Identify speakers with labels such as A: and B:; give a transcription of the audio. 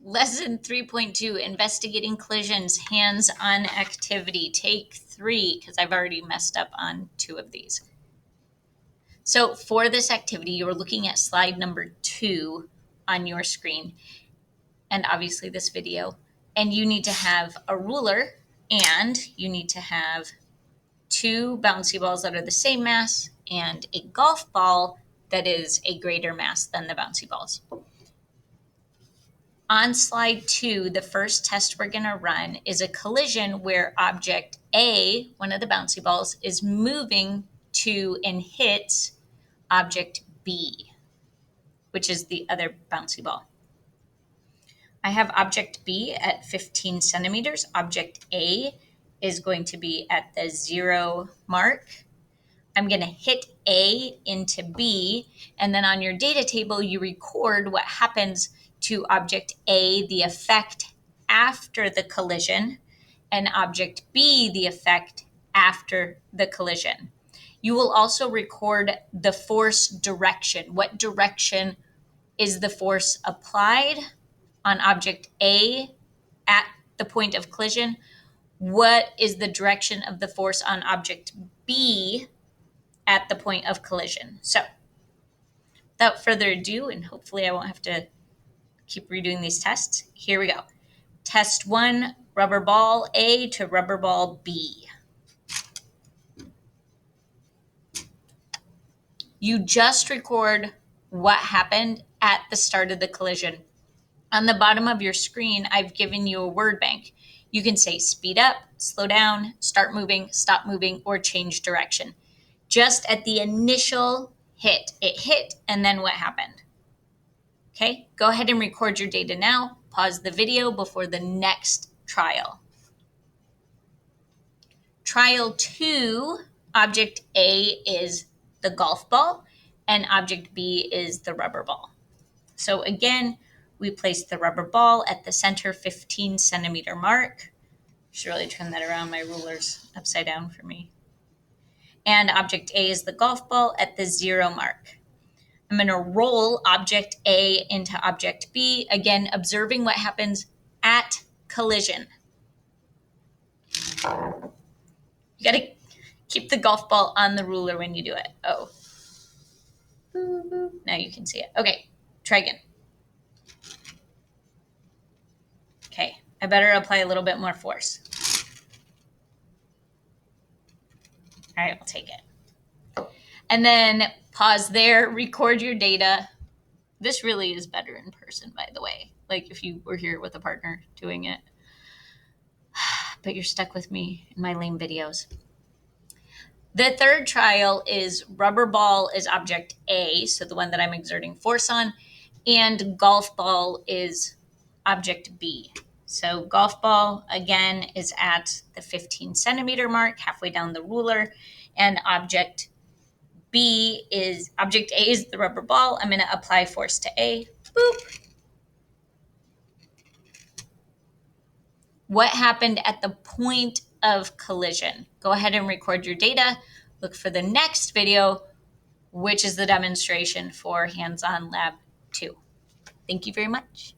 A: Lesson 3.2, investigating collisions, hands-on activity. Take 3, because I've already messed up on 2 of these. So for this activity, you're looking at slide number 2 on your screen, and obviously this video. And you need to have a ruler, and you need to have 2 bouncy balls that are the same mass, and a golf ball that is a greater mass than the bouncy balls. On slide 2, the first test we're going to run is a collision where object A, one of the bouncy balls, is moving to and hits object B, which is the other bouncy ball. I have object B at 15 centimeters. Object A is going to be at the 0 mark. I'm going to hit A into B, and then on your data table, you record what happens to object A, the effect after the collision, and object B, the effect after the collision. You will also record the force direction. What direction is the force applied on object A at the point of collision? What is the direction of the force on object B at the point of collision? So without further ado, and hopefully I won't have to keep redoing these tests, here we go. Test 1, rubber ball A to rubber ball B. You just record what happened at the start of the collision. On the bottom of your screen, I've given you a word bank. You can say speed up, slow down, start moving, stop moving, or change direction. Just at the initial hit, it hit, and then what happened? Okay, go ahead and record your data now. Pause the video before the next trial. Trial 2, object A is the golf ball, and object B is the rubber ball. So again, we place the rubber ball at the center 15 centimeter mark. Should really turn that around. My ruler's upside down for me. And object A is the golf ball at the 0 mark. I'm going to roll object A into object B, again, observing what happens at collision. You got to keep the golf ball on the ruler when you do it. Oh. Now you can see it. Okay, try again. Okay, I better apply a little bit more force. All right, I'll take it. And then pause there, record your data. This really is better in person, by the way. Like if you were here with a partner doing it. But you're stuck with me in my lame videos. The third trial is rubber ball is object A, so the one that I'm exerting force on, and golf ball is object B. So golf ball, again, is at the 15 centimeter mark, halfway down the ruler, and object A is the rubber ball. I'm going to apply force to A. Boop. What happened at the point of collision? Go ahead and record your data. Look for the next video, which is the demonstration for Hands-On Lab 2. Thank you very much.